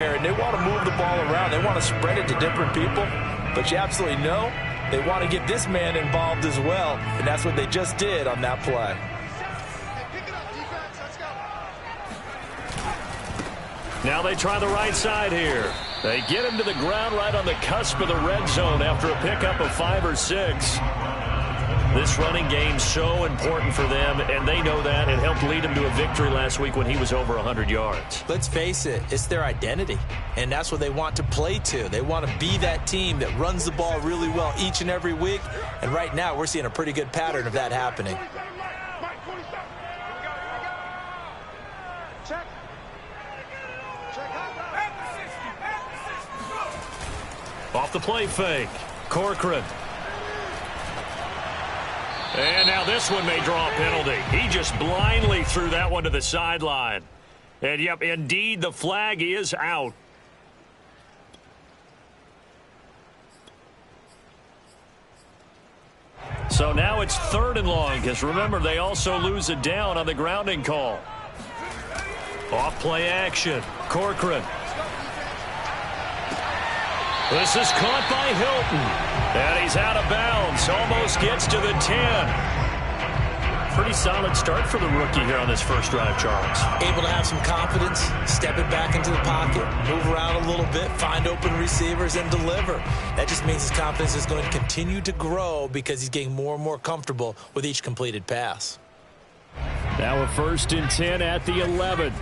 And they want to move the ball around. They want to spread it to different people. But you absolutely know they want to get this man involved as well. And that's what they just did on that play. Now they try the right side here. They get him to the ground right on the cusp of the red zone after a pickup of 5 or 6. This running game's so important for them, and they know that. It helped lead them to a victory last week when he was over 100 yards. Let's face it, it's their identity, and that's what they want to play to. They want to be that team that runs the ball really well each and every week, and right now we're seeing a pretty good pattern of that happening. Off the play fake, Corcoran. And now this one may draw a penalty. He just blindly threw that one to the sideline. And, yep, indeed, the flag is out. So now it's 3rd and long, because remember, they also lose it down on the grounding call. Off play action, Corcoran. This is caught by Hilton. And he's out of bounds. Almost gets to the 10. Pretty solid start for the rookie here on this first drive, Charles. Able to have some confidence, step it back into the pocket, move around a little bit, find open receivers, and deliver. That just means his confidence is going to continue to grow because he's getting more and more comfortable with each completed pass. Now a 1st and 10 at the 11.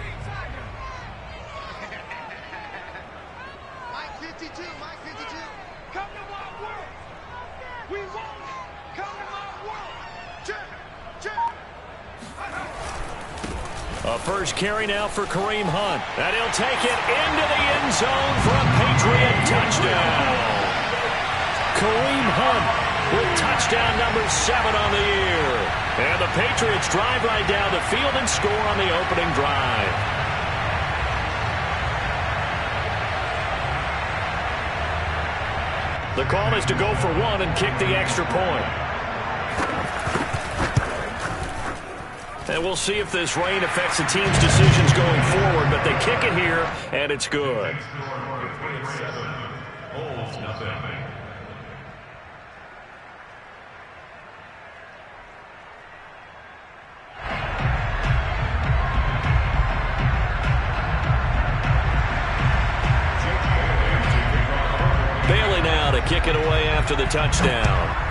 A first carry now for Kareem Hunt. And he'll take it into the end zone for a Patriot touchdown. Kareem Hunt with touchdown number 7 on the year. And the Patriots drive right down the field and score on the opening drive. The call is to go for 1 and kick the extra point. And we'll see if this rain affects the team's decisions going forward, but they kick it here, and it's good. Bailey now to kick it away after the touchdown.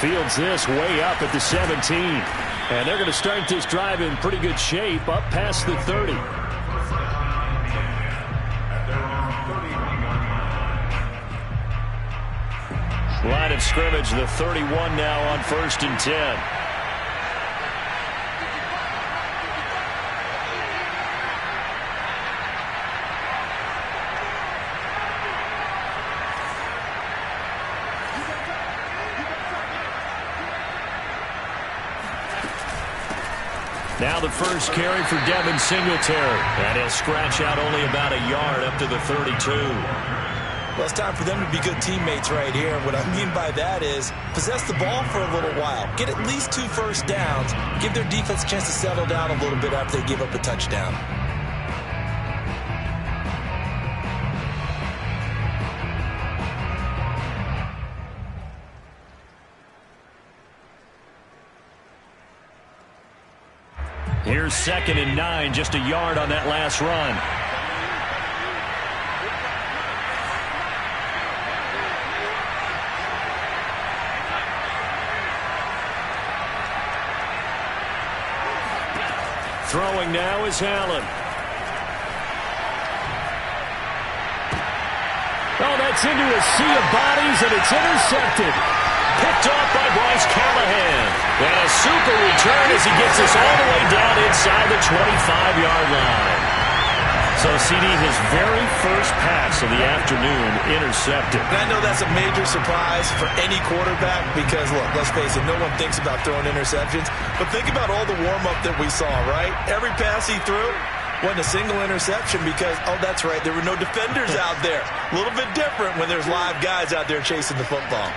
Fields this way up at the 17. And they're going to start this drive in pretty good shape up past the 30. Line of scrimmage, the 31 now on 1st and 10. Now the first carry for Devin Singletary. And he'll scratch out only about a yard up to the 32. Well, it's time for them to be good teammates right here. And what I mean by that is possess the ball for a little while. Get at least 2 first downs. Give their defense a chance to settle down a little bit after they give up a touchdown. Here's 2nd and 9, just a yard on that last run. Throwing now is Allen. Oh, that's into a sea of bodies, and it's intercepted. Picked off by Bryce Callahan. And a super return as he gets us all the way down inside the 25-yard line. So, CD, his very first pass of the afternoon intercepted. And I know that's a major surprise for any quarterback because, look, let's face it, no one thinks about throwing interceptions. But think about all the warm-up that we saw, right? Every pass he threw wasn't a single interception because, oh, that's right, there were no defenders out there. A little bit different when there's live guys out there chasing the football.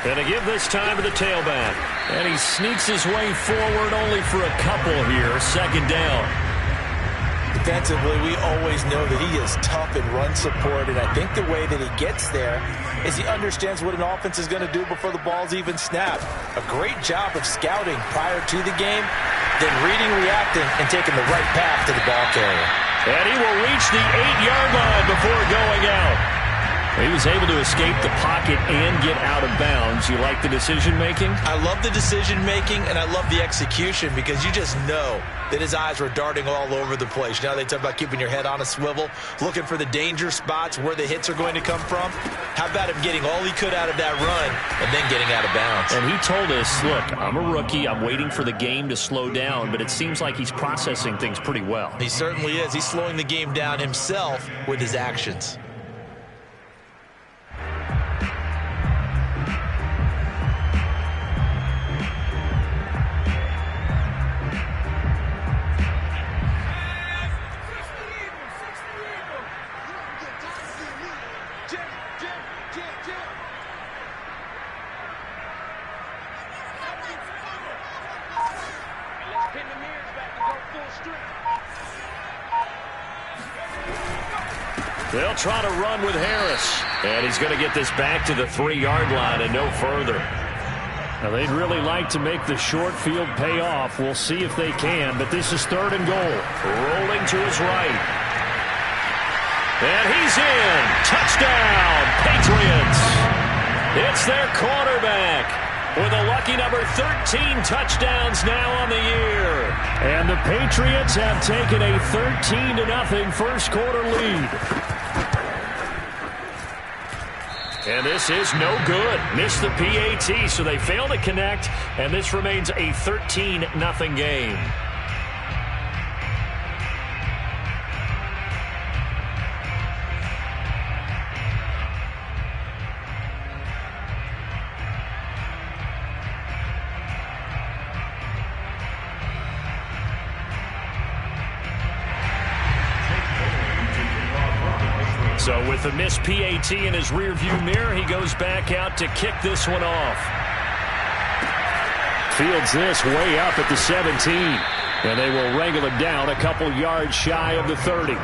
Gonna give this time to the tailback. And he sneaks his way forward only for a couple here. Second down. Defensively, we always know that he is tough in run support, and I think the way that he gets there is he understands what an offense is going to do before the ball's even snapped. A great job of scouting prior to the game, then reading, reacting, and taking the right path to the ball carrier. And he will reach the 8-yard line before going out. He was able to escape the pocket and get out of bounds. You like the decision-making? I love the decision-making, and I love the execution because you just know that his eyes were darting all over the place. Now they talk about keeping your head on a swivel, looking for the danger spots where the hits are going to come from. How about him getting all he could out of that run and then getting out of bounds? And he told us, look, I'm a rookie. I'm waiting for the game to slow down, but it seems like he's processing things pretty well. He certainly is. He's slowing the game down himself with his actions. They'll try to run with Harris. And he's going to get this back to the 3-yard line and no further. Now, they'd really like to make the short field pay off. We'll see if they can, but this is 3rd and goal. Rolling to his right. And he's in. Touchdown, Patriots. It's their quarterback with a lucky number 13 touchdowns now on the year. And the Patriots have taken a 13-0 first quarter lead. And this is no good. Missed the PAT, so they fail to connect, and this remains a 13-0 game. So with the missed PAT in his rearview mirror, he goes back out to kick this one off. Fields this way up at the 17. And they will wrangle it down a couple yards shy of the 30.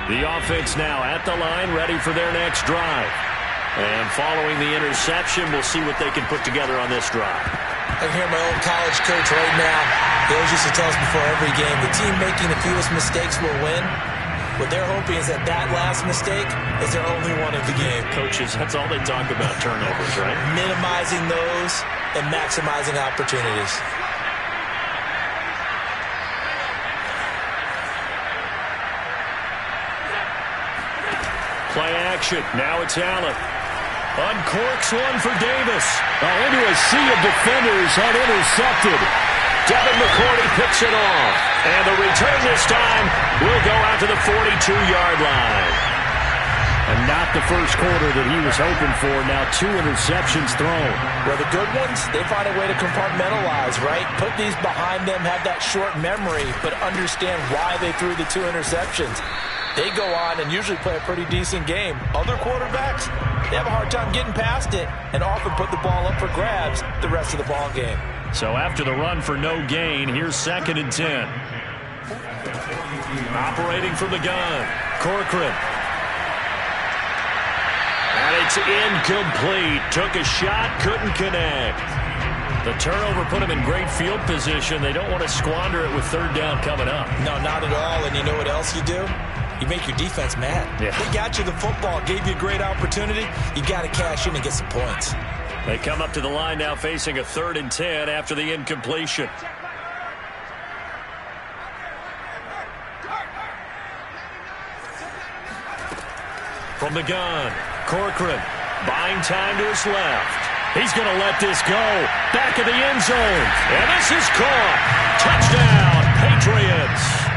The offense now at the line, ready for their next drive. And following the interception, we'll see what they can put together on this drive. I can hear my old college coach right now. He always used to tell us before every game, the team making the fewest mistakes will win. What they're hoping is that that last mistake is their only one of the game. Coaches, that's all they talk about, turnovers, right? Minimizing those and maximizing opportunities. Play action. Now it's Allen. Uncorks one for Davis. Into a sea of defenders and intercepted. Devin McCourty picks it off. And the return this time will go out to the 42-yard line. And not the first quarter that he was hoping for. Now 2 interceptions thrown. Well, the good ones, they find a way to compartmentalize, right? Put these behind them, have that short memory, but understand why they threw the 2 interceptions. They go on and usually play a pretty decent game. Other quarterbacks, they have a hard time getting past it and often put the ball up for grabs the rest of the ball game. So after the run for no gain, here's 2nd and 10. Operating from the gun, Corcoran. And it's incomplete. Took a shot, couldn't connect. The turnover put him in great field position. They don't want to squander it with 3rd down coming up. No, not at all. And you know what else you do? You make your defense mad. Yeah. They got you the football, gave you a great opportunity. You got to cash in and get some points. They come up to the line now facing a 3rd and 10 after the incompletion. From the gun, Corcoran buying time to his left. He's going to let this go. Back of the end zone. And this is caught. Touchdown, Patriots.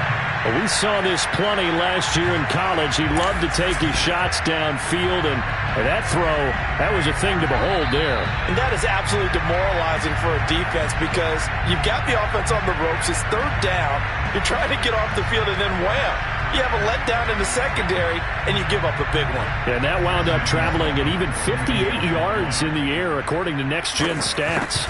Well, we saw this plenty last year in college. He loved to take his shots downfield, and that throw, that was a thing to behold there. And that is absolutely demoralizing for a defense because you've got the offense on the ropes. It's third down. You're trying to get off the field, and then wham, you have a letdown in the secondary, and you give up a big one. And that wound up traveling at even 58 yards in the air, according to Next Gen Stats.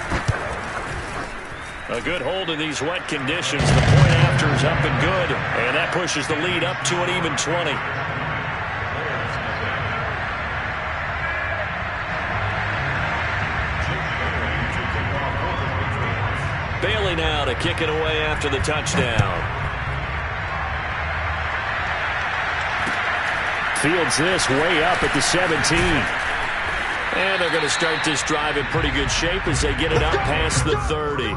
A good hold in these wet conditions. The point after is up and good, and that pushes the lead up to an even 20. Bailey now to kick it away after the touchdown. Fields this way up at the 17. And they're going to start this drive in pretty good shape as they get it up past the 30.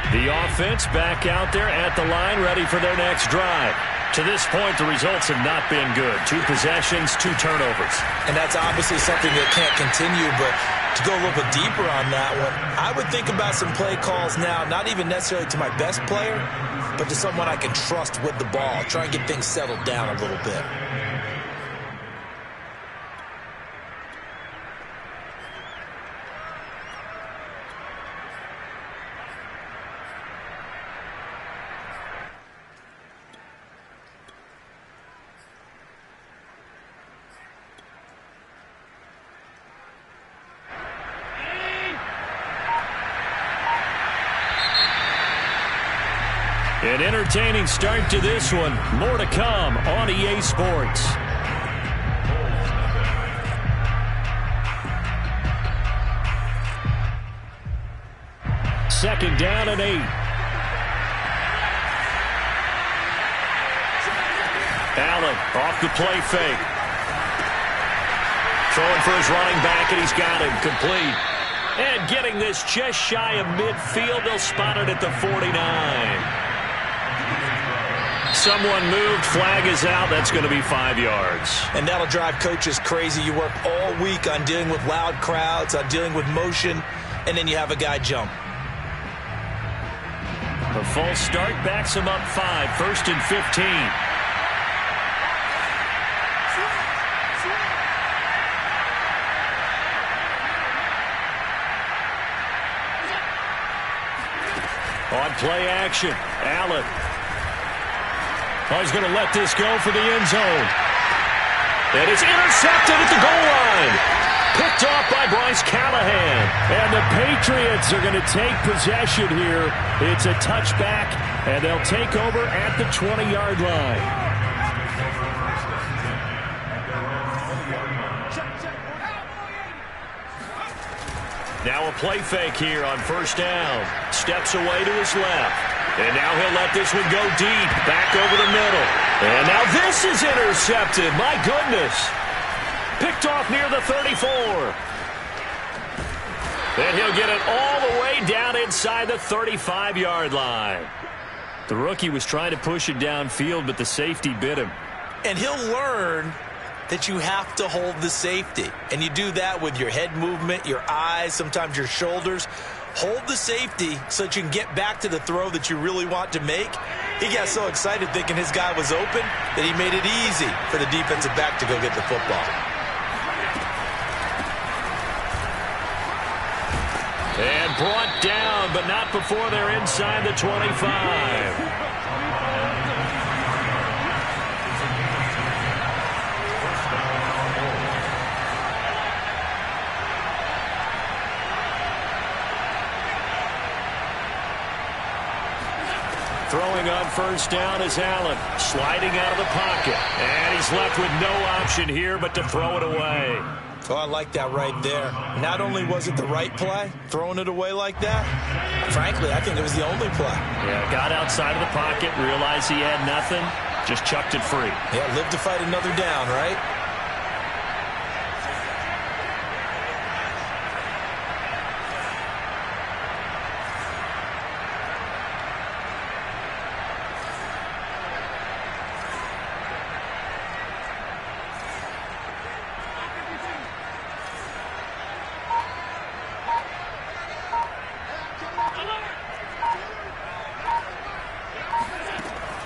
The offense back out there at the line, ready for their next drive. To this point, the results have not been good. 2 possessions, 2 turnovers. And that's obviously something that can't continue, but to go a little bit deeper on that one, I would think about some play calls now, not even necessarily to my best player, but to someone I can trust with the ball. Try and get things settled down a little bit. An entertaining start to this one. More to come on EA Sports. Second down and 8. Allen off the play fake. Throwing for his running back, and he's got him complete. And getting this just shy of midfield. They'll spot it at the 49. Someone moved, flag is out. That's going to be 5 yards. And that'll drive coaches crazy. You work all week on dealing with loud crowds, on dealing with motion, and then you have a guy jump. A false start backs him up 5, 1st and 15. On play action, Allen. Oh, he's going to let this go for the end zone. And it's intercepted at the goal line. Picked off by Bryce Callahan. And the Patriots are going to take possession here. It's a touchback, and they'll take over at the 20-yard line. Now a play fake here on first down. Steps away to his left. And now he'll let this one go deep, back over the middle. And now this is intercepted. My goodness. Picked off near the 34. And he'll get it all the way down inside the 35-yard line. The rookie was trying to push it downfield, but the safety bit him. And he'll learn that you have to hold the safety. And you do that with your head movement, your eyes, sometimes your shoulders. Hold the safety so that you can get back to the throw that you really want to make. He got so excited thinking his guy was open that he made it easy for the defensive back to go get the football. And brought down, but not before they're inside the 25. Throwing on first down is Allen, sliding out of the pocket. And he's left with no option here but to throw it away. Oh, I like that right there. Not only was it the right play, throwing it away like that, frankly, I think it was the only play. Yeah, got outside of the pocket, realized he had nothing, just chucked it free. Yeah, live to fight another down, right?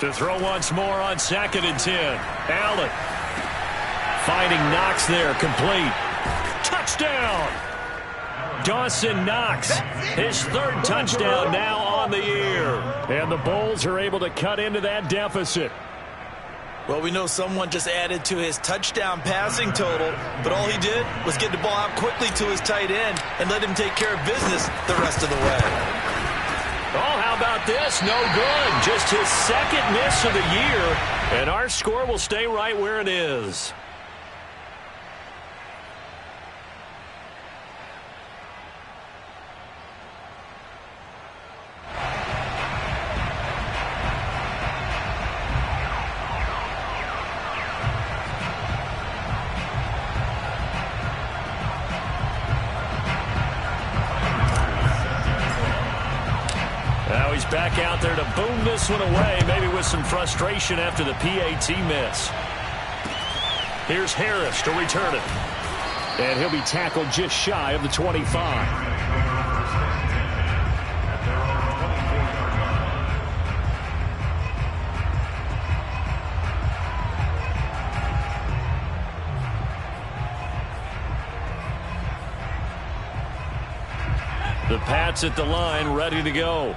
To throw once more on 2nd and 10. Allen finding Knox there, complete. Touchdown! Dawson Knox, his 3rd touchdown now on the year. And the Bulls are able to cut into that deficit. Well, we know someone just added to his touchdown passing total, but all he did was get the ball out quickly to his tight end and let him take care of business the rest of the way. Oh, how about this? No good. Just his 2nd miss of the year, and our score will stay right where it is. Now he's back out there to boom this one away, maybe with some frustration after the PAT miss. Here's Harris to return it. And he'll be tackled just shy of the 25. The Pats at the line, ready to go.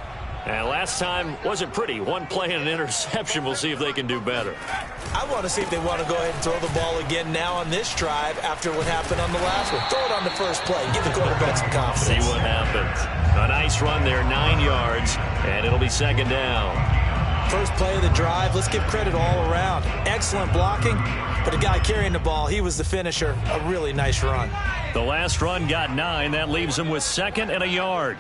And last time wasn't pretty. One play and an interception. We'll see if they can do better. I want to see if they want to go ahead and throw the ball again now on this drive after what happened on the last one. Throw it on the first play. Give the quarterback some confidence. See what happens. A nice run there, 9 yards, and it'll be 2nd down. First play of the drive, let's give credit all around. Excellent blocking, but the guy carrying the ball, he was the finisher. A really nice run. The last run got 9. That leaves him with 2nd and a yard.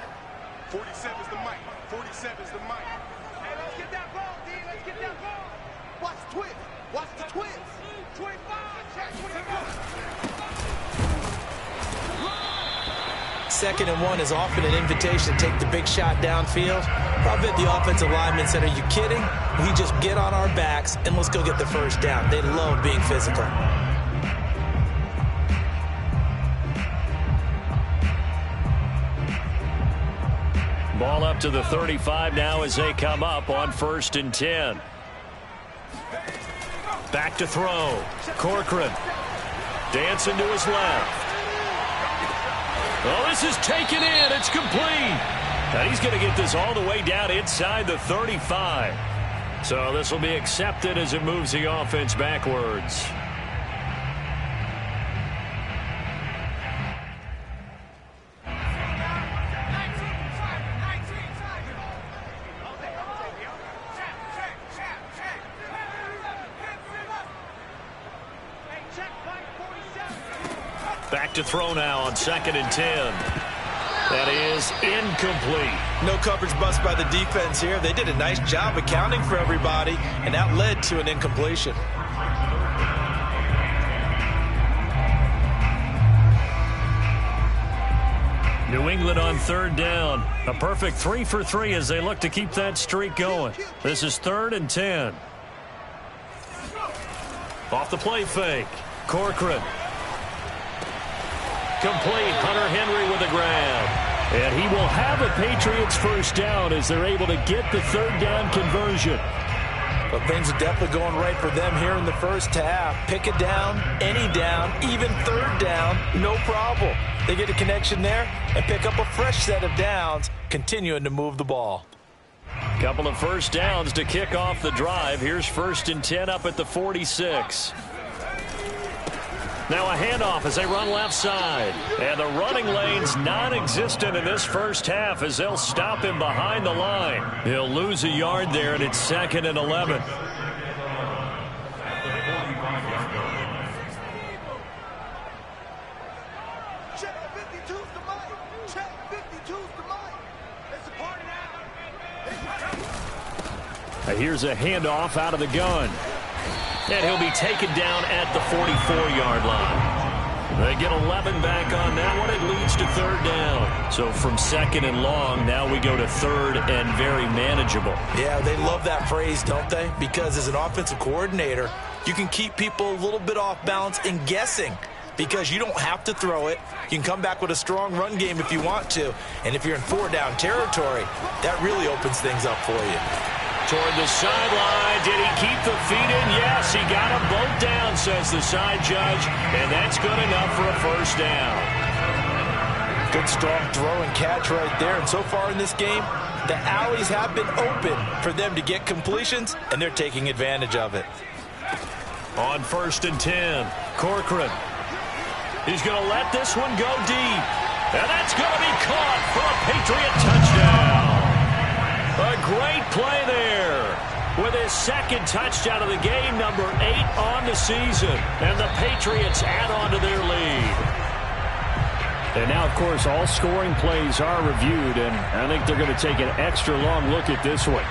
47 is the mic. 47 is the mic. Hey, let's get that ball, D. Let's get that ball. Watch the twist. Watch the twist. 25. Check 25. 2nd and 1 is often an invitation to take the big shot downfield. I bet the offensive lineman said, are you kidding? We just get on our backs and let's go get the first down. They love being physical. Ball up to the 35 now as they come up on 1st and 10. Back to throw. Corcoran dancing to his left. Oh, this is taken in. It's complete. And he's going to get this all the way down inside the 35. So this will be accepted as it moves the offense backwards. Back to throw now on 2nd and 10. That is incomplete. No coverage bust by the defense here. They did a nice job accounting for everybody, and that led to an incompletion. New England on 3rd down. A perfect 3 for 3 as they look to keep that streak going. This is 3rd and 10. Off the play fake. Corcoran. Complete. Hunter Henry with a grab. And he will have a Patriots first down as they're able to get the 3rd down conversion. But things are definitely going right for them here in the first half. Pick a down, any down, even 3rd down, no problem. They get a connection there and pick up a fresh set of downs, continuing to move the ball. Couple of first downs to kick off the drive. Here's 1st and 10 up at the 46. Now a handoff as they run left side. And the running lane's non-existent in this first half as they'll stop him behind the line. He'll lose a yard there, and it's 2nd and 11. Check 52's the mic. Check 52's the mic. It's a party now. Here's a handoff out of the gun. And he'll be taken down at the 44-yard line. They get 11 back on that one. It leads to 3rd down. So from 2nd and long, now we go to 3rd and very manageable. Yeah, they love that phrase, don't they? Because as an offensive coordinator, you can keep people a little bit off balance and guessing. Because you don't have to throw it. You can come back with a strong run game if you want to. And if you're in 4-down territory, that really opens things up for you. Toward the sideline. Did he keep the feet in? Yes, he got them both down, says the side judge. And that's good enough for a first down. Good strong throw and catch right there. And so far in this game, the alleys have been open for them to get completions, and they're taking advantage of it. On 1st and 10, Corcoran. He's going to let this one go deep. And that's going to be caught for a Patriot touchdown. A great play there. With his second touchdown of the game, number 8 on the season. And the Patriots add on to their lead. And now, of course, all scoring plays are reviewed, and I think they're going to take an extra long look at this one.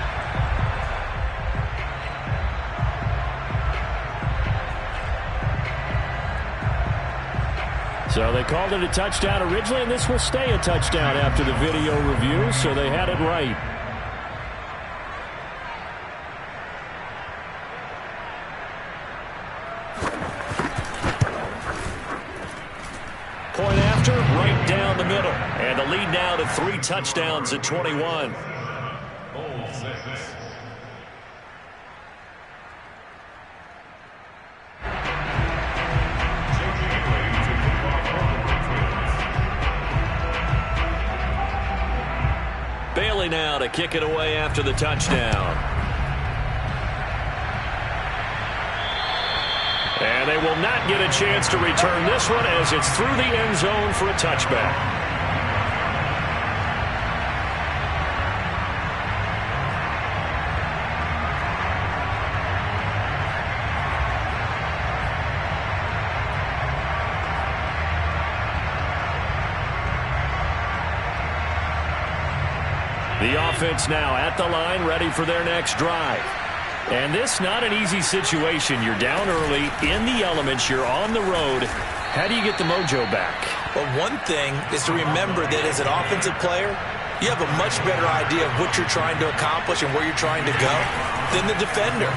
So they called it a touchdown originally, and this will stay a touchdown after the video review, so they had it right. Point after, right down the middle. And the lead now to 3 touchdowns at 21. Bailey now to kick it away after the touchdown. And they will not get a chance to return this one as it's through the end zone for a touchback. The offense now at the line, ready for their next drive. And this not an easy situation. You're down early, in the elements, you're on the road. How do you get the mojo back? Well, one thing is to remember that as an offensive player, you have a much better idea of what you're trying to accomplish and where you're trying to go than the defender.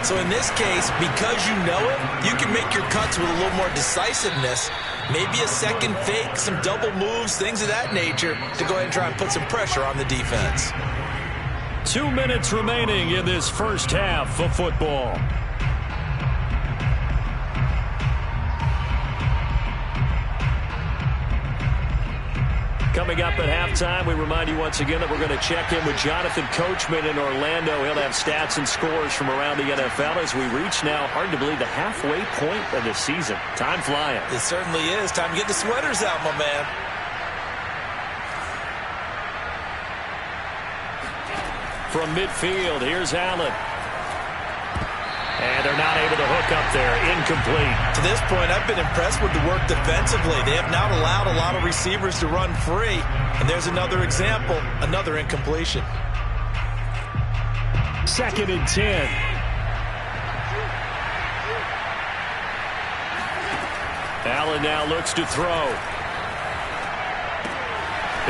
So in this case, because you know it, you can make your cuts with a little more decisiveness, maybe a second fake, some double moves, things of that nature, to go ahead and try and put some pressure on the defense. 2 minutes remaining in this first half of football. Coming up at halftime, we remind you once again that we're going to check in with Jonathan Coachman in Orlando. He'll have stats and scores from around the NFL as we reach now, hard to believe, the halfway point of the season. Time flying. It certainly is. Time to get the sweaters out, my man. From midfield, here's Allen. And they're not able to hook up there. Incomplete. To this point, I've been impressed with the work defensively. They have not allowed a lot of receivers to run free. And there's another example, another incompletion. 2nd and 10. Allen now looks to throw.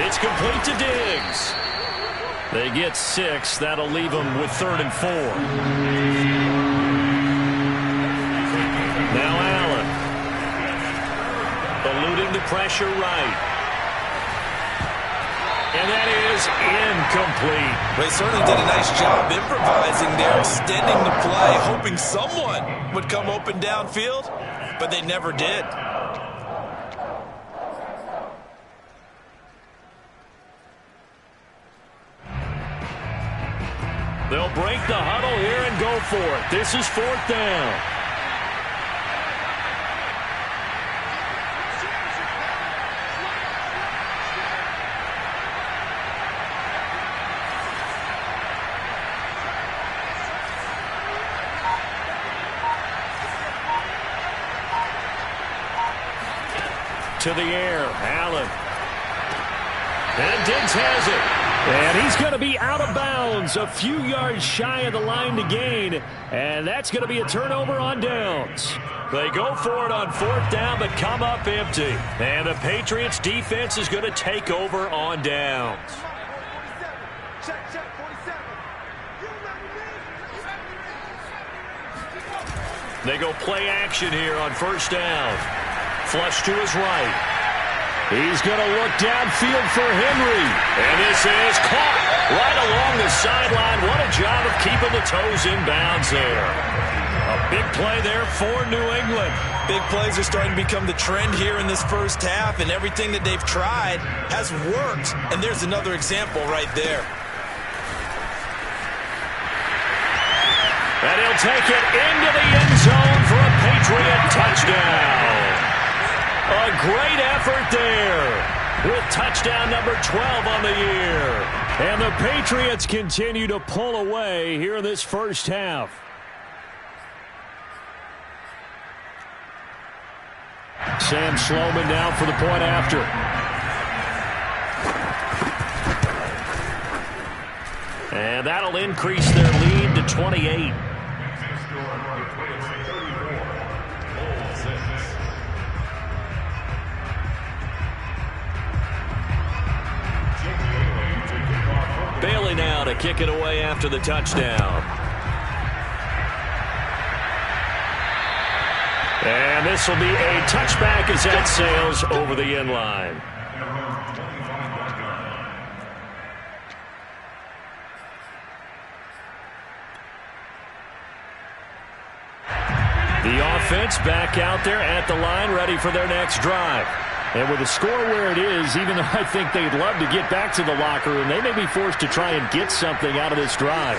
It's complete to Diggs. They get 6. That'll leave them with 3rd and 4. Now Allen. Eluding the pressure right. And that is incomplete. They certainly did a nice job improvising there, extending the play, hoping someone would come open downfield, but they never did. They'll break the huddle here and go for it. This is 4th down. To the air, Allen. And Diggs has it. And he's going to be out of bounds, a few yards shy of the line to gain. And that's going to be a turnover on downs. They go for it on 4th down, but come up empty. And the Patriots defense is going to take over on downs. They go play action here on 1st down. Flush to his right. He's going to look downfield for Henry. And this is caught right along the sideline. What a job of keeping the toes in bounds there. A big play there for New England. Big plays are starting to become the trend here in this first half, and everything that they've tried has worked. And there's another example right there. And he'll take it into the end zone for a Patriot touchdown. A great effort there with touchdown number 12 on the year. And the Patriots continue to pull away here in this first half. Sam Sloman now for the point after. And that'll increase their lead to 28. Bailey now to kick it away after the touchdown. And this will be a touchback as that sails over the end line. The offense back out there at the line, ready for their next drive. And with the score where it is, even though I think they'd love to get back to the locker room, they may be forced to try and get something out of this drive.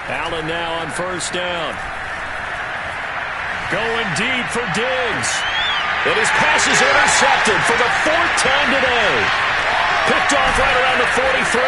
Allen now on first down. Going deep for Diggs. And his pass is intercepted for the fourth time today. Picked off right around the 43.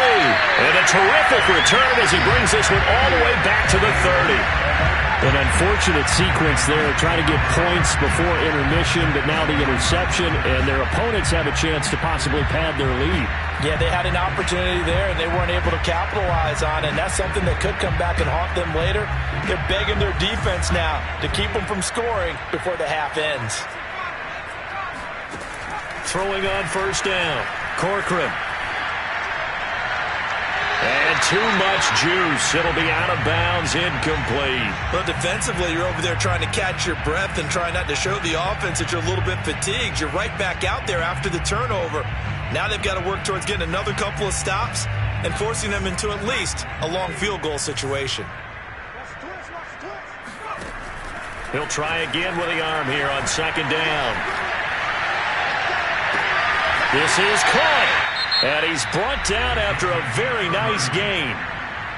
And a terrific return as he brings this one all the way back to the 30. An unfortunate sequence there, trying to get points before intermission, but now the interception, and their opponents have a chance to possibly pad their lead. Yeah, they had an opportunity there, and they weren't able to capitalize on it, and that's something that could come back and haunt them later. They're begging their defense now to keep them from scoring before the half ends. Throwing on first down, Corcoran. And too much juice. It'll be out of bounds, incomplete. But defensively, you're over there trying to catch your breath and try not to show the offense that you're a little bit fatigued. You're right back out there after the turnover. Now they've got to work towards getting another couple of stops and forcing them into at least a long field goal situation. He'll try again with the arm here on second down. This is caught. And he's brought down after a very nice gain.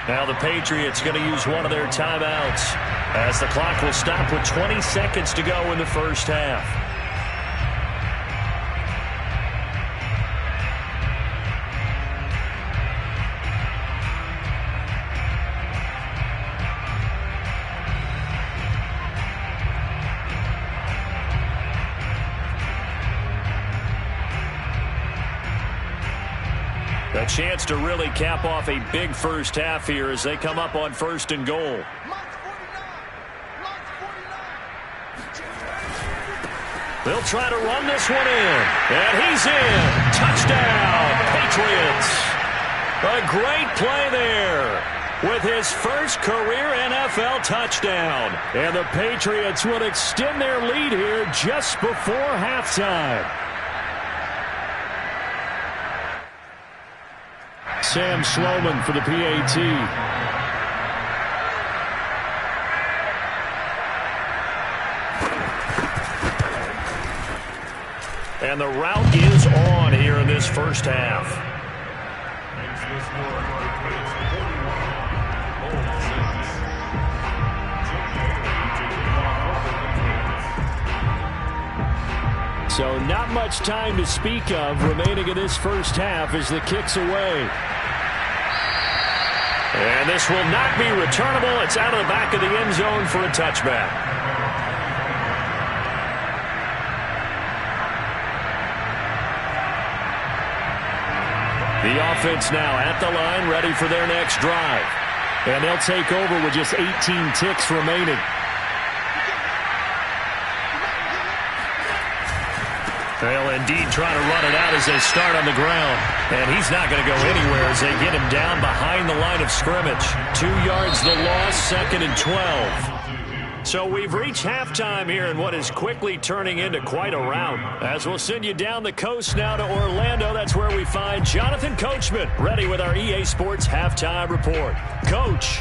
Now the Patriots going to use one of their timeouts as the clock will stop with 20 seconds to go in the first half. A chance to really cap off a big first half here as they come up on first and goal. They'll try to run this one in. And he's in. Touchdown, Patriots. A great play there with his first career NFL touchdown. And the Patriots will extend their lead here just before halftime. Sam Sloman for the PAT. And the route is on here in this first half. So not much time to speak of remaining in this first half as the kick's away. And this will not be returnable. It's out of the back of the end zone for a touchback. The offense now at the line, ready for their next drive. And they'll take over with just 18 ticks remaining. They'll indeed try to run it out as they start on the ground. And he's not going to go anywhere as they get him down behind the line of scrimmage. 2 yards the loss, 2nd and 12. So we've reached halftime here in what is quickly turning into quite a rout. As we'll send you down the coast now to Orlando, that's where we find Jonathan Coachman, ready with our EA Sports Halftime Report. Coach.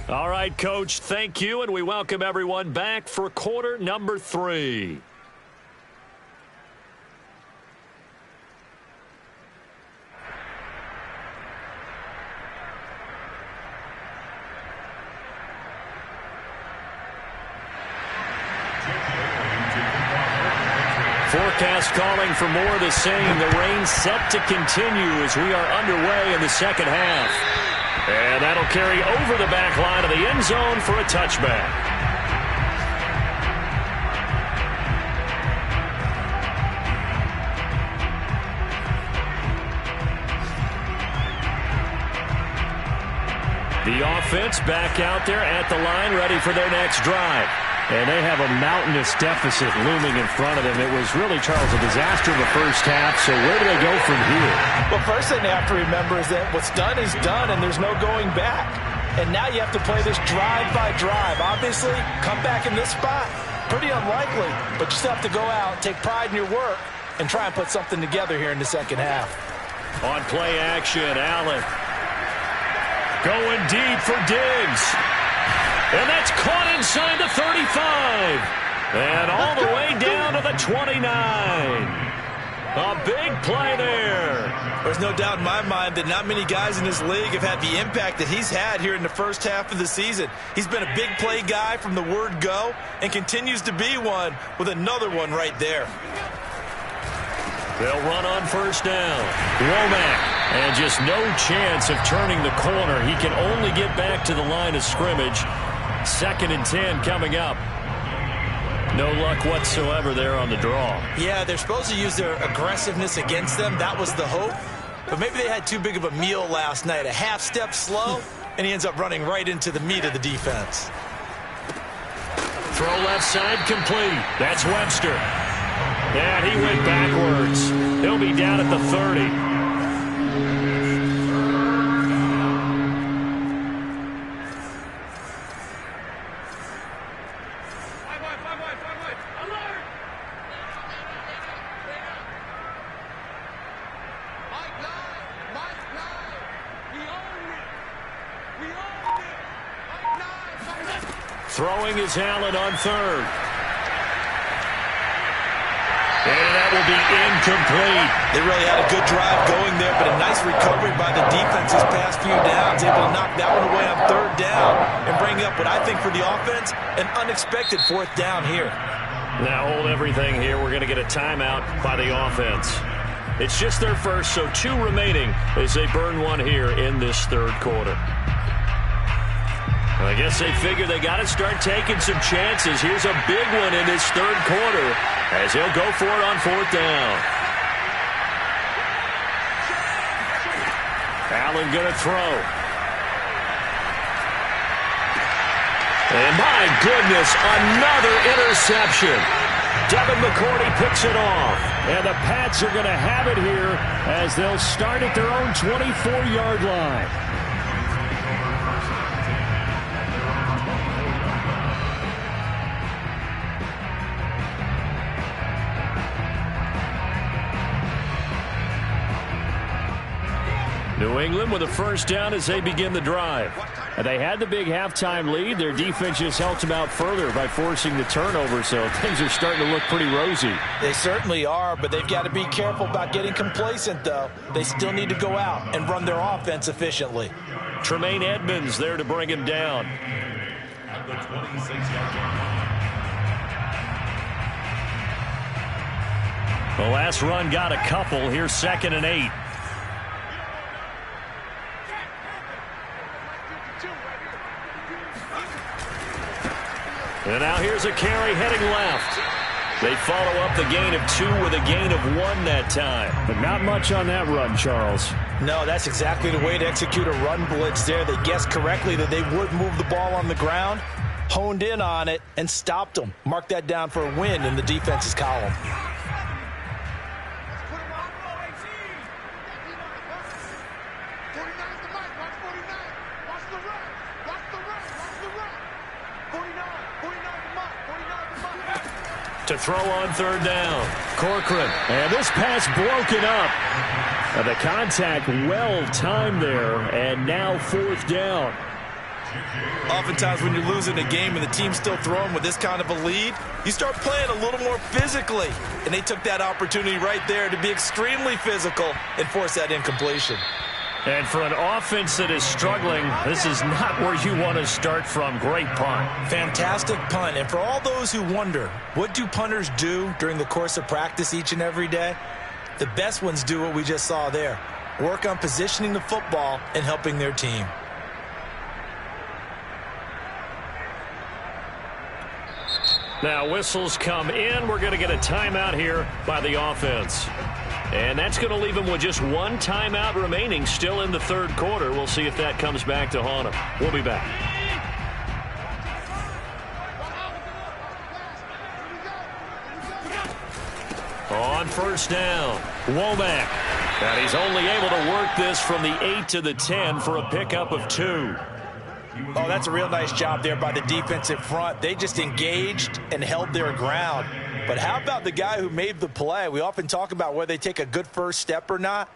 All right, Coach, thank you, and we welcome everyone back for quarter number 3. Forecast calling for more of the same. The rain set to continue as we are underway in the second half. And that'll carry over the back line of the end zone for a touchback. The offense back out there at the line, ready for their next drive. And they have a mountainous deficit looming in front of them. It was really, Charles, a disaster in the first half. So where do they go from here? Well, first thing they have to remember is that what's done is done, and there's no going back. And now you have to play this drive by drive. Obviously, come back in this spot, pretty unlikely. But you still have to go out, take pride in your work, and try and put something together here in the second half. On play action, Allen going deep for Diggs. And that's caught inside the 35. And all the way down to the 29. A big play there. There's no doubt in my mind that not many guys in this league have had the impact that he's had here in the first half of the season. He's been a big play guy from the word go and continues to be one with another one right there. They'll run on first down. Womack. And just no chance of turning the corner. He can only get back to the line of scrimmage. 2nd and 10 coming up. No luck whatsoever there on the draw. Yeah, they're supposed to use their aggressiveness against them. That was the hope. But maybe they had too big of a meal last night. A half step slow, and he ends up running right into the meat of the defense. Throw left side complete. That's Webster. And he went backwards. He'll be down at the 30. Throwing is Allen on 3rd. And that will be incomplete. They really had a good drive going there, but a nice recovery by the defense these past few downs, able to knock that one away on 3rd down and bring up what I think for the offense, an unexpected 4th down here. Now hold everything here. We're going to get a timeout by the offense. It's just their first, so 2 remaining as they burn one here in this 3rd quarter. I guess they figure they got to start taking some chances. Here's a big one in this 3rd quarter as he'll go for it on 4th down. Allen going to throw. And my goodness, another interception. Devin McCourty picks it off. And the Pats are going to have it here as they'll start at their own 24-yard line. New England with a first down as they begin the drive. And they had the big halftime lead. Their defense just helped them out further by forcing the turnover, so things are starting to look pretty rosy. They certainly are, but they've got to be careful about getting complacent, though. They still need to go out and run their offense efficiently. Tremaine Edmonds there to bring him down. The last run got a couple. Here's 2nd and 8. And now here's a carry heading left. They follow up the gain of 2 with a gain of 1 that time. But not much on that run, Charles. No, that's exactly the way to execute a run blitz there. They guessed correctly that they would move the ball on the ground, honed in on it, and stopped them. Mark that down for a win in the defense's column. 49 is the mic. Watch 49. Watch the run. Watch the run. Watch the run. 49. 49 is the mic. 49 is the mic. To throw on third down. Corcoran. And this pass broken up. The contact well timed there. And now fourth down. Oftentimes when you're losing a game and the team's still throwing with this kind of a lead, you start playing a little more physically. And they took that opportunity right there to be extremely physical and force that incompletion. And for an offense that is struggling, this is not where you want to start from. Great punt. Fantastic punt. And for all those who wonder, what do punters do during the course of practice each and every day? The best ones do what we just saw there. Work on positioning the football and helping their team. Now whistles come in. We're going to get a timeout here by the offense. And that's going to leave them with just one timeout remaining still in the third quarter. We'll see if that comes back to haunt them. We'll be back. On first down, Womack. And he's only able to work this from the 8 to the 10 for a pickup of 2. Oh, that's a real nice job there by the defensive front. They just engaged and held their ground. But how about the guy who made the play? We often talk about whether they take a good first step or not.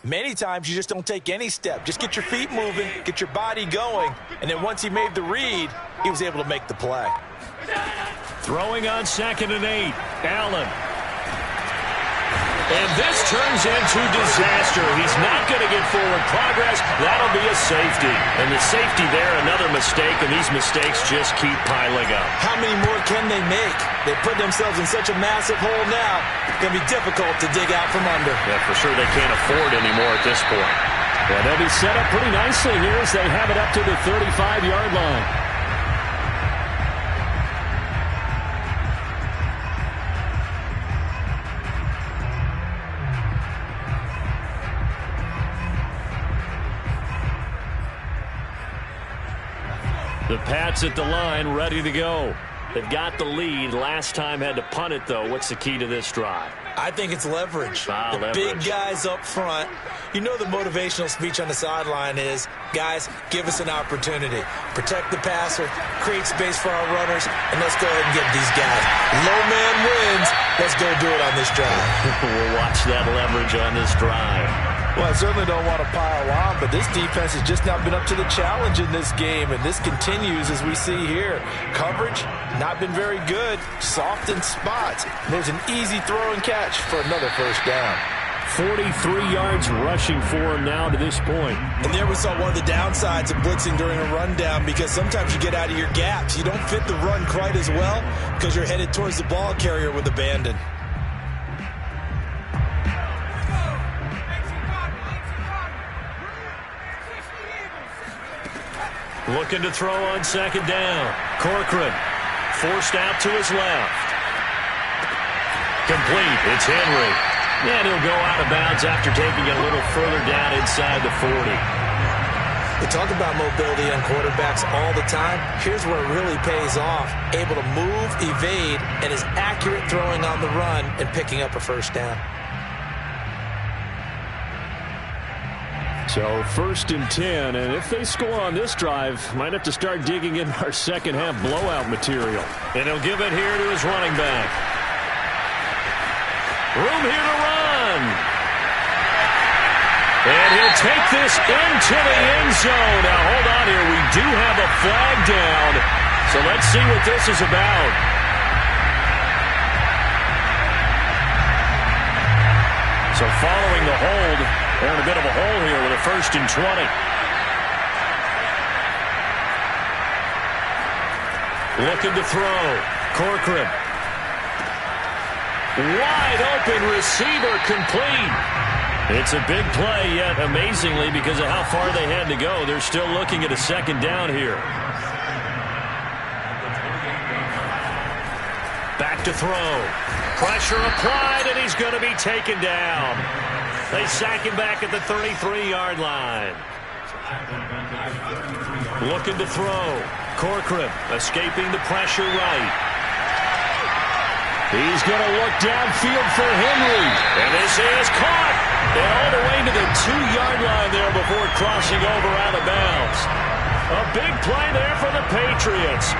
Many times you just don't take any step. Just get your feet moving, get your body going, and then once he made the read, he was able to make the play. Throwing on 2nd and 8, Allen. And this turns into disaster. He's not going to get forward progress. That'll be a safety. And the safety there, another mistake, and these mistakes just keep piling up. How many more can they make? They put themselves in such a massive hole now. It's going to be difficult to dig out from under. Yeah, for sure they can't afford any more at this point. Well, they'll be set up pretty nicely here as they have it up to the 35-yard line. The Pats at the line, ready to go. They've got the lead. Last time had to punt it, though. What's the key to this drive? I think it's leverage. The leverage. Big guys up front. You know the motivational speech on the sideline is, guys, give us an opportunity. Protect the passer, create space for our runners, and let's go ahead and get these guys. Low man wins. Let's go do it on this drive. We'll watch that leverage on this drive. Well, I certainly don't want to pile on, but this defense has just not been up to the challenge in this game, and this continues as we see here. Coverage, not been very good. Soft in spots. There's an easy throw and catch for another first down. 43 yards rushing for him now to this point. And there we saw one of the downsides of blitzing during a rundown, because sometimes you get out of your gaps. You don't fit the run quite as well because you're headed towards the ball carrier with abandon. Looking to throw on 2nd down. Corcoran forced out to his left. Complete. It's Henry. And he'll go out of bounds after taking it a little further down inside the 40. We talk about mobility on quarterbacks all the time. Here's where it really pays off. Able to move, evade, and is accurate throwing on the run and picking up a first down. So 1st and 10, and if they score on this drive, might have to start digging in our second half blowout material. And he'll give it here to his running back. Room here to run. And he'll take this into the end zone. Now hold on here, we do have a flag down. So let's see what this is about. So following the hold, they're in a bit of a hole here with a 1st and 20. Looking to throw. Corcoran. Wide open receiver complete. It's a big play, yet amazingly, because of how far they had to go, they're still looking at a 2nd down here. Back to throw. Pressure applied, and he's going to be taken down. They sack him back at the 33-yard line. Looking to throw. Corcoran escaping the pressure right. He's going to look downfield for Henry. And this is caught. And all the way to the 2-yard line there before crossing over out of bounds. A big play there for the Patriots.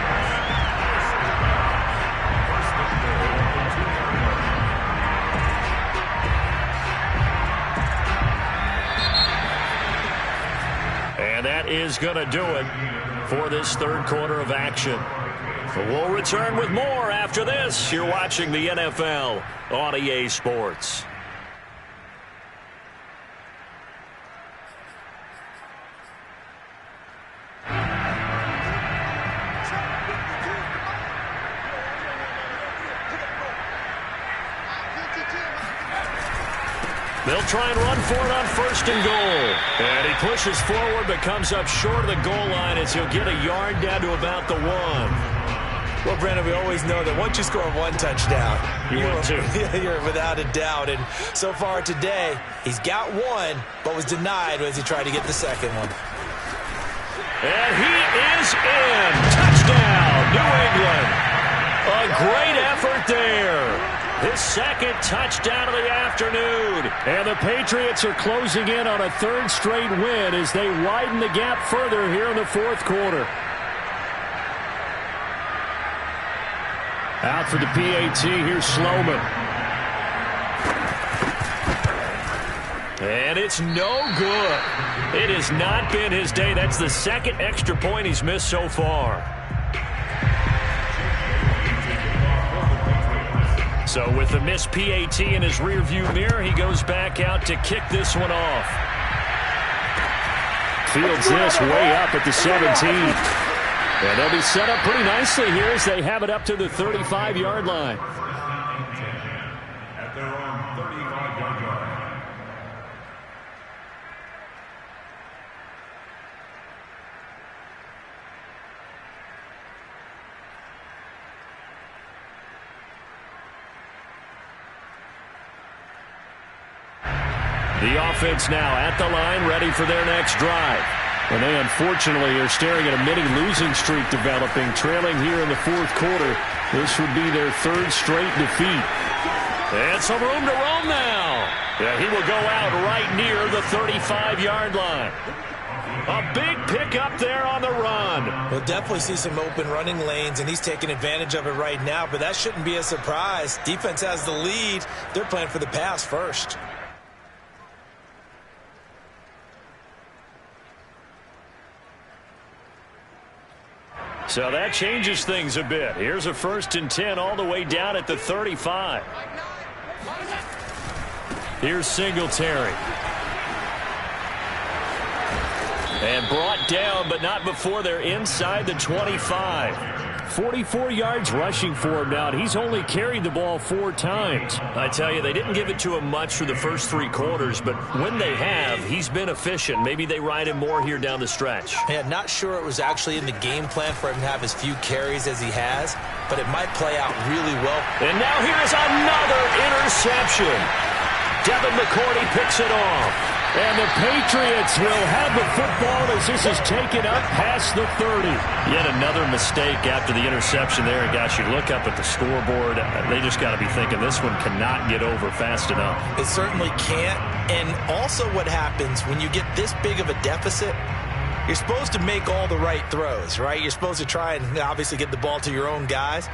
And that is going to do it for this third quarter of action. But we'll return with more after this. You're watching the NFL on EA Sports. They'll try and run for it on first and goal. And he pushes forward but comes up short of the goal line as he'll get a yard down to about the 1. Well, Brandon, we always know that once you score one touchdown, you're without a doubt. And so far today, he's got one, but was denied as he tried to get the second one. And he is in. Touchdown, New England. A great effort there. His second touchdown of the afternoon. And the Patriots are closing in on a third straight win as they widen the gap further here in the fourth quarter. Out for the PAT, here's Sloman. And it's no good. It has not been his day. That's the second extra point he's missed so far. So with the missed PAT in his rearview mirror, he goes back out to kick this one off. Fields this way up at the 17. And they'll be set up pretty nicely here as they have it up to the 35-yard line. At their own 35-yard line. The offense now at the line, ready for their next drive. And they unfortunately are staring at a mini losing streak developing, trailing here in the fourth quarter. This would be their third straight defeat. And some room to roam now. Yeah, he will go out right near the 35-yard line. A big pickup there on the run. We'll definitely see some open running lanes, and he's taking advantage of it right now, but that shouldn't be a surprise. Defense has the lead. They're playing for the pass first. So that changes things a bit. Here's a 1st and 10 all the way down at the 35. Here's Singletary. And brought down, but not before they're inside the 25. 44 yards rushing for him now. He's only carried the ball 4 times. I tell you, they didn't give it to him much for the first 3 quarters, but when they have, he's been efficient. Maybe they ride him more here down the stretch. Yeah, not sure it was actually in the game plan for him to have as few carries as he has, but it might play out really well. And now here's another interception. Devin McCourty picks it off. And the Patriots will have the football as this is taken up past the 30. Yet another mistake after the interception there. And gosh, you look up at the scoreboard, they just got to be thinking this one cannot get over fast enough. It certainly can't. And also what happens when you get this big of a deficit, you're supposed to make all the right throws, right? You're supposed to try and obviously get the ball to your own guys.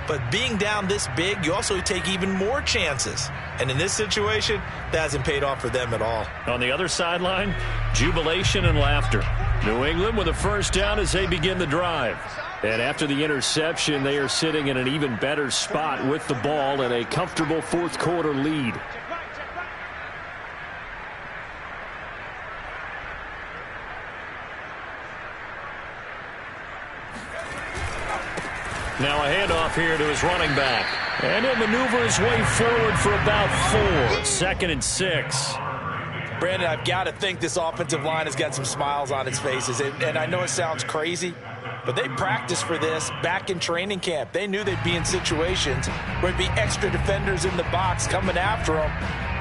But being down this big, you also take even more chances. And in this situation, that hasn't paid off for them at all. On the other sideline, jubilation and laughter. New England with a first down as they begin the drive. And after the interception, they are sitting in an even better spot with the ball and a comfortable fourth quarter lead. Now a handoff here to his running back. And he'll maneuver his way forward for about 4. 2nd and 6. Brandon, I've got to think this offensive line has got some smiles on its faces. And I know it sounds crazy, but they practiced for this back in training camp. They knew they'd be in situations where there'd be extra defenders in the box coming after them,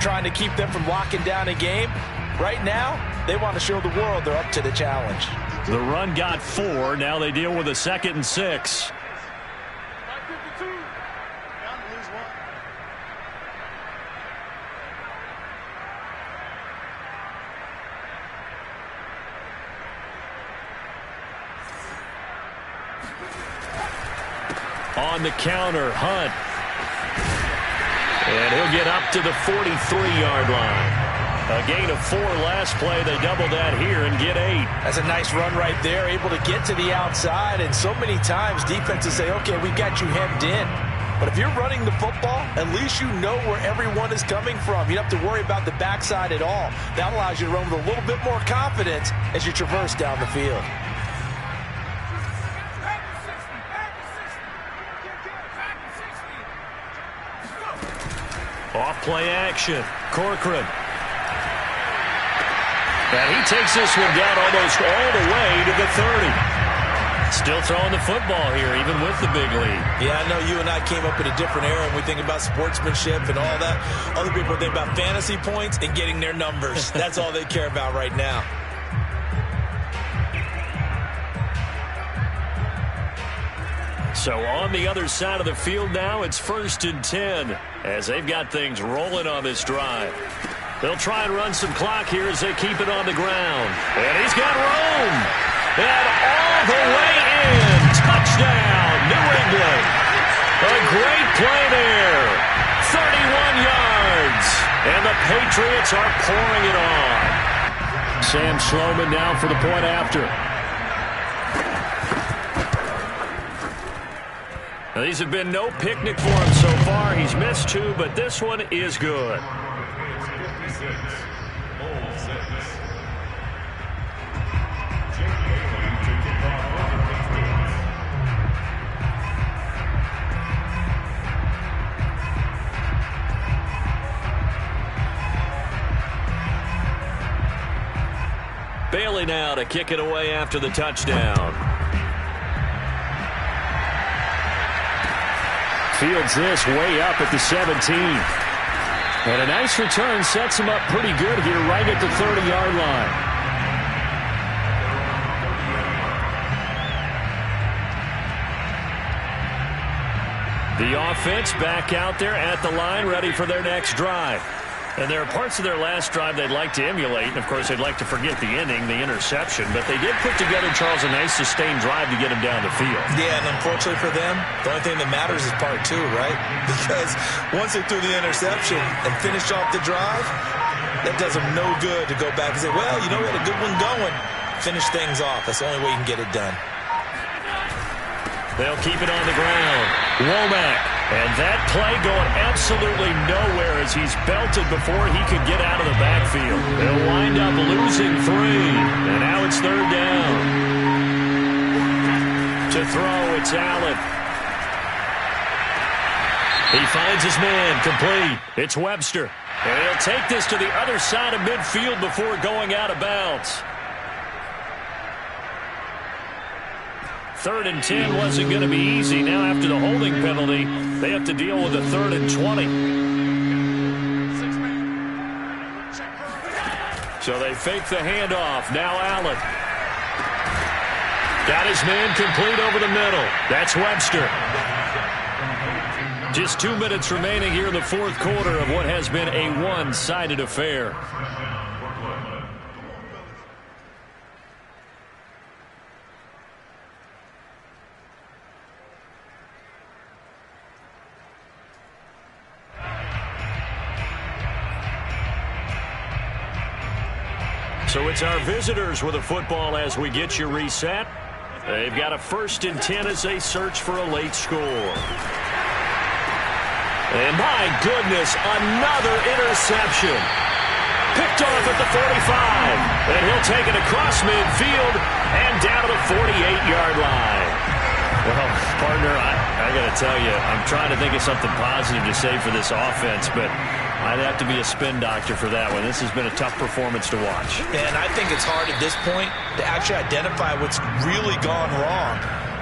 trying to keep them from locking down a game. Right now, they want to show the world they're up to the challenge. The run got 4. Now they deal with a 2nd and 6. On the counter, Hunt. And he'll get up to the 43-yard line. A gain of 4 last play. They double that here and get 8. That's a nice run right there, able to get to the outside. And so many times defenses say, okay, we got you hemmed in. But if you're running the football, at least you know where everyone is coming from. You don't have to worry about the backside at all. That allows you to run with a little bit more confidence as you traverse down the field. Off play action. Corcoran. And he takes this one down almost all the way to the 30. Still throwing the football here, even with the big lead. Yeah, I know you and I came up in a different era, and we think about sportsmanship and all that. Other people think about fantasy points and getting their numbers. That's all they care about right now. So on the other side of the field now, it's 1st and 10 as they've got things rolling on this drive. They'll try and run some clock here as they keep it on the ground. And he's got room. And all the way in. Touchdown, New England. A great play there. 31 yards. And the Patriots are pouring it on. Sam Schloman now for the point after. Now, these have been no picnic for him so far. He's missed 2, but this one is good. Bailey now to kick it away after the touchdown. Fields this way up at the 17. And a nice return sets him up pretty good here right at the 30-yard line. The offense back out there at the line, ready for their next drive. And there are parts of their last drive they'd like to emulate. And, of course, they'd like to forget the inning, the interception. But they did put together, Charles, a nice sustained drive to get him down the field. Yeah, and unfortunately for them, the only thing that matters is part 2, right? Because once they threw the interception and finished off the drive, that does them no good to go back and say, well, you know, we had a good one going. Finish things off. That's the only way you can get it done. They'll keep it on the ground. Womack. And that play going absolutely nowhere as he's belted before he could get out of the backfield. They'll wind up losing 3. And now it's 3rd down. To throw, it's Allen. He finds his man, complete. It's Webster. And he'll take this to the other side of midfield before going out of bounds. 3rd and 10 wasn't going to be easy. Now after the holding penalty, they have to deal with a 3rd and 20. So they fake the handoff. Now Allen. Got his man complete over the middle. That's Webster. Just 2 minutes remaining here in the 4th quarter of what has been a one-sided affair. So it's our visitors with a football as we get you reset. They've got a 1st and 10 as they search for a late score. And my goodness, another interception. Picked off at the 45. And he'll take it across midfield and down to the 48-yard line. Well, partner, I got to tell you, I'm trying to think of something positive to say for this offense, but I'd have to be a spin doctor for that one. This has been a tough performance to watch. And I think it's hard at this point to actually identify what's really gone wrong.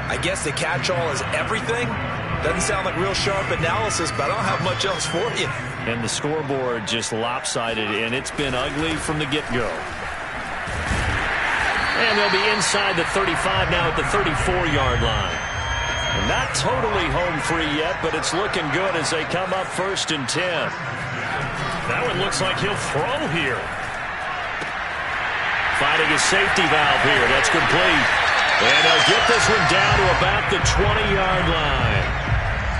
I guess the catch-all is everything. Doesn't sound like real sharp analysis, but I don't have much else for you. And the scoreboard just lopsided, and it's been ugly from the get-go. And they'll be inside the 35 now at the 34-yard line. And not totally home free yet, but it's looking good as they come up 1st and 10. That one looks like he'll throw here. Finding his safety valve here. That's complete. And they'll get this one down to about the 20-yard line.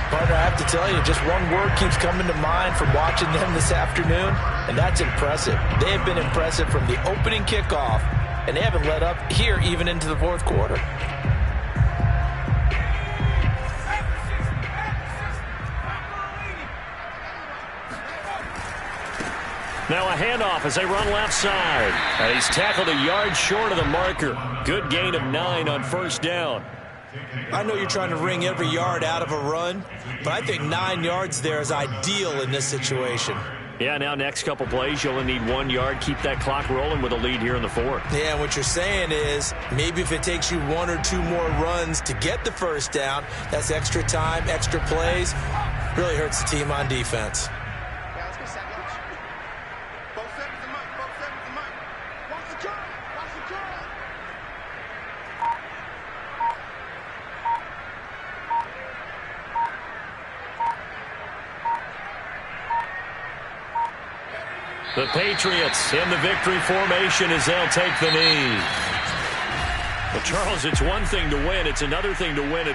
Partner, I have to tell you, just one word keeps coming to mind from watching them this afternoon, and that's impressive. They have been impressive from the opening kickoff, and they haven't let up here even into the fourth quarter. Now a handoff as they run left side. And he's tackled a yard short of the marker. Good gain of 9 on first down. I know you're trying to wring every yard out of a run, but I think 9 yards there is ideal in this situation. Yeah, now next couple plays, you only need 1 yard. Keep that clock rolling with a lead here in the fourth. Yeah, and what you're saying is maybe if it takes you 1 or 2 more runs to get the first down, that's extra time, extra plays. Really hurts the team on defense. The Patriots in the victory formation as they'll take the knee. Well, Charles, it's one thing to win. It's another thing to win and